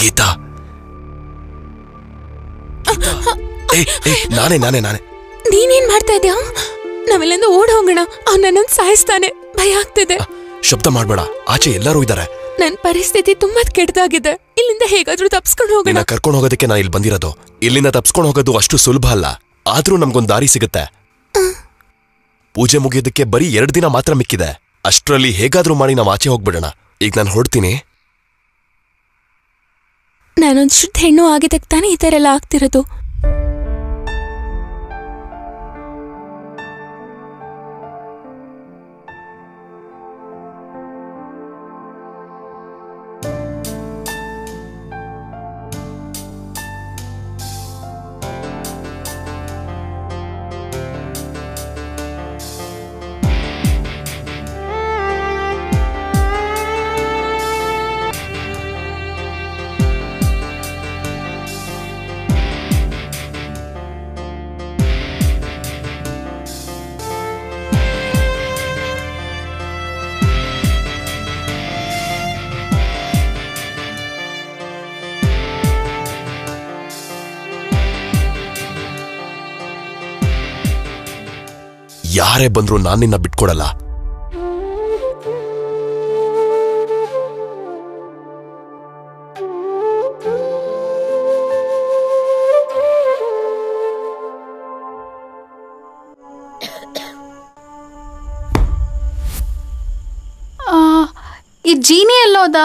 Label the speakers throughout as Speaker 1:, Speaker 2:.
Speaker 1: ಗೀತಾ ನಾನೇ ನಾನೇ ನಾನೇ
Speaker 2: ನೀನೇನ್ ಮಾಡ್ತಾ ಇದ್ಯಾ? ನಾವೆಲ್ಲಿಂದ ಓಡ್ ಹೋಗೋಣ. ಅವ್ನು ನನ್ನನ್ನು ಸಾಯಿಸ್ತಾನೆ. ಭಯ ಆಗ್ತಿದೆ.
Speaker 1: ಶಬ್ದ ಮಾಡ್ಬೇಡ, ಆಚೆ ಎಲ್ಲರೂ ಇದ್ದಾರೆ.
Speaker 2: ನನ್ ಪರಿಸ್ಥಿತಿ ತುಂಬಾ ಕೆಟ್ಟದಾಗಿದೆ. ಇಲ್ಲಿಂದ ಹೇಗಾದ್ರೂ ತಪ್ಸ್ಕೊಂಡು ಹೋಗೋಣ.
Speaker 1: ಕರ್ಕೊಂಡು ಹೋಗೋದಕ್ಕೆ ನಾನು ಇಲ್ಲಿ ಬಂದಿರೋದು. ಇಲ್ಲಿಂದ ತಪ್ಸ್ಕೊಂಡು ಹೋಗೋದು ಅಷ್ಟು ಸುಲಭ ಅಲ್ಲ. ಆದ್ರೂ ನಮ್ಗೊಂದು ದಾರಿ ಸಿಗುತ್ತೆ. ಪೂಜೆ ಮುಗಿಯೋದಕ್ಕೆ ಬರೀ 2 ದಿನ ಮಾತ್ರ ಮಿಕ್ಕಿದೆ. ಅಷ್ಟರಲ್ಲಿ ಹೇಗಾದ್ರೂ ಮಾಡಿ ನಾವು ಆಚೆ ಹೋಗ್ಬಿಡೋಣ. ಈಗ ನಾನು ಹೊಡ್ತೀನಿ.
Speaker 2: ನಾನೊಂದು ಶುದ್ಧ ಹೆಣ್ಣು ಆಗಿದ್ದಕ್ಕೆ ತಾನೇ ಈ ತರ ಎಲ್ಲ ಆಗ್ತಿರೋದು.
Speaker 1: ಯಾರೇ ಬಂದ್ರು ನಾನು ನಿನ್ನ ಬಿಟ್ಕೊಡಲ್ಲ.
Speaker 3: ಈ ಜೀನಿ ಎಲ್ಲೋದ?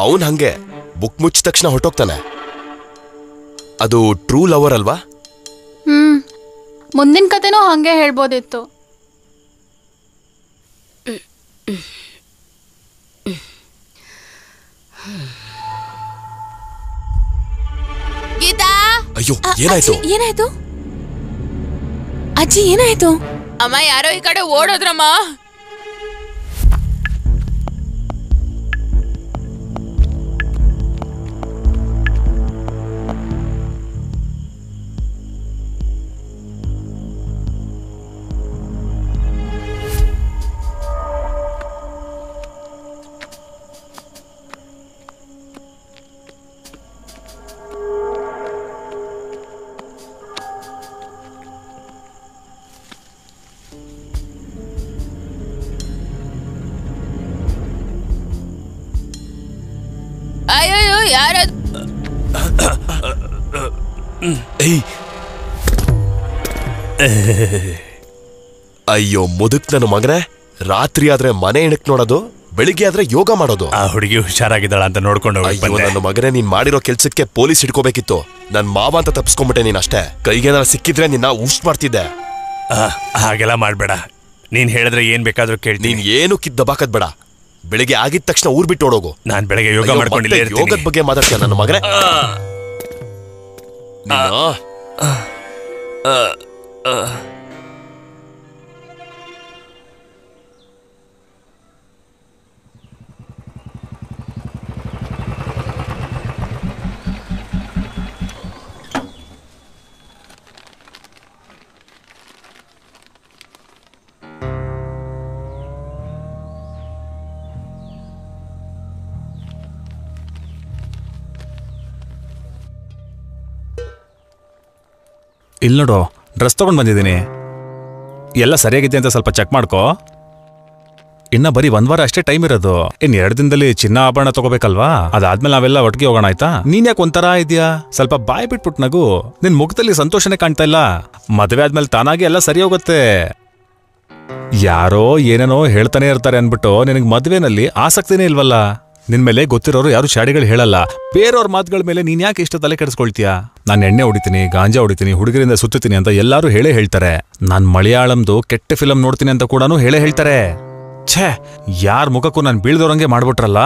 Speaker 1: ಅವನ್ ಹಂಗೆ ಬುಕ್ ಮುಚ್ಚಿದ ತಕ್ಷಣ ಹೊರಟೋಗ್ತಾನೆ. ಅದು ಟ್ರೂ ಲವರ್ ಅಲ್ವಾ?
Speaker 3: ಮುಂದಿನ ಕತೆನೂ ಹಂಗೆ ಹೇಳ್ಬೋದಿತ್ತು.
Speaker 2: ಗೀತಾ,
Speaker 1: ಅಯ್ಯೋ ಏನಾಯ್ತು?
Speaker 2: ಏನಾಯ್ತು ಅಜ್ಜಿ? ಏನಾಯ್ತು
Speaker 4: ಅಮ್ಮ? ಯಾರೋ ಈ ಕಡೆ ಓಡೋದ್ರಮ್ಮ. ಅಯ್ಯೋ ಯಾರ?
Speaker 1: ಅಯ್ಯೋ ಮುದುಕ್ ನನ್ನ ಮಗನೇ, ರಾತ್ರಿ ಆದ್ರೆ ಮನೆ ಇಣಕ್ ನೋಡೋದು, ಬೆಳಿಗ್ಗೆ ಆದ್ರೆ ಯೋಗ ಮಾಡೋದು.
Speaker 5: ಆ ಹುಡುಗಿ ಹುಷಾರಾಗಿದ್ದಾಳ ಅಂತ ನೋಡ್ಕೊಂಡು
Speaker 1: ನನ್ನ ಮಗನೇ, ನೀನ್ ಮಾಡಿರೋ ಕೆಲ್ಸಕ್ಕೆ ಪೊಲೀಸ್ ಹಿಡ್ಕೋಬೇಕಿತ್ತು. ನನ್ ಮಾವ ಅಂತ ತಪ್ಸ್ಕೊಂಡ್ಬಿಟ್ಟೆ ನೀನ್ ಅಷ್ಟೇ. ಕೈಗೇನಾರ ಸಿಕ್ಕಿದ್ರೆ ನಿನ್ನ ಊಸ್ಟ್ ಮಾಡ್ತಿದ್ದೆ.
Speaker 5: ಹಾಗೆಲ್ಲ ಮಾಡ್ಬೇಡ. ನೀನ್ ಹೇಳಿದ್ರೆ ಏನ್ ಬೇಕಾದ್ರೂ ಕೇಳ್ತೀನಿ.
Speaker 1: ನೀನ್ ಏನು ಕಿದ್ದಬಾಕದ್ ಬೇಡ. ಬೆಳಿಗ್ಗೆ ಆಗಿದ ತಕ್ಷಣ ಊರ್ ಬಿಟ್ಟು ಓಡೋಗು.
Speaker 5: ನಾನ್ ಬೆಳಗ್ಗೆ ಯೋಗ ಮಾಡ್ಕೊಂಡಿಲ್ಲ.
Speaker 1: ಯೋಗದ ಬಗ್ಗೆ ಮಾತಾಡ್ತೀಯ ನನ್ನ ಮಗನೇ?
Speaker 6: ಇಲ್ಲಿ ನೋಡು, ಡ್ರೆಸ್ ತಗೊಂಡು ಬಂದಿದ್ದೀನಿ. ಎಲ್ಲ ಸರಿಯಾಗಿದೆ ಅಂತ ಸ್ವಲ್ಪ ಚೆಕ್ ಮಾಡ್ಕೋ. ಇನ್ನ ಬರೀ 1 ವಾರ ಅಷ್ಟೇ ಟೈಮ್ ಇರೋದು. ಇನ್ 2 ದಿನದಲ್ಲಿ ಚಿನ್ನ ಆಭರಣ ತಗೋಬೇಕಲ್ವಾ? ಅದಾದ್ಮೇಲೆ ನಾವೆಲ್ಲ ಒಟ್ಟಿಗೆ ಹೋಗೋಣ, ಆಯ್ತಾ? ನೀನ್ ಯಾಕೆ ಒಂಥರ ಇದೆಯಾ? ಸ್ವಲ್ಪ ಬಾಯ್ ಬಿಟ್ಬಿಟ್ಟು ನಗು. ನಿನ್ ಮುಖದಲ್ಲಿ ಸಂತೋಷನೇ ಕಾಣ್ತಾ ಇಲ್ಲ. ಮದುವೆ ಆದ್ಮೇಲೆ ತಾನಾಗಿ ಎಲ್ಲ ಸರಿ ಹೋಗುತ್ತೆ. ಯಾರೋ ಏನೇನೋ ಹೇಳ್ತಾನೆ ಇರ್ತಾರೆ ಅನ್ಬಿಟ್ಟು ನಿನಗೆ ಮದುವೆನಲ್ಲಿ ಆಸಕ್ತಿನೇ ಇಲ್ವಲ್ಲ? ನಿನ್ ಮೇಲೆ ಗೊತ್ತಿರೋರು ಯಾರು ಶಾಡಿಗಳು ಹೇಳಲ್ಲ. ಬೇರೆಯವ್ರ ಮಾತುಗಳ ಮೇಲೆ ನೀನ್ ಯಾಕೆ ಇಷ್ಟ ತಲೆ ಕೆಡಿಸ್ಕೊಳ್ತೀಯಾ? ನಾನು ಎಣ್ಣೆ ಹೊಡಿತೀನಿ, ಗಾಂಜಾ ಹೊಡಿತೀನಿ, ಹುಡುಗರಿಂದ ಸುತ್ತೀನಿ ಅಂತ ಎಲ್ಲರೂ ಹೇಳೇ ಹೇಳ್ತಾರೆ. ನಾನ್ ಮಲಯಾಳಂದು ಕೆಟ್ಟ ಫಿಲಂ ನೋಡ್ತೀನಿ ಅಂತ ಕೂಡ ಹೇಳೇ ಹೇಳ್ತಾರೆ. ಛೇ, ಯಾರ ಮುಖಕ್ಕೂ ನಾನು ಬೀಳ್ದೋರಂಗೆ ಮಾಡ್ಬಿಟ್ರಲ್ಲ.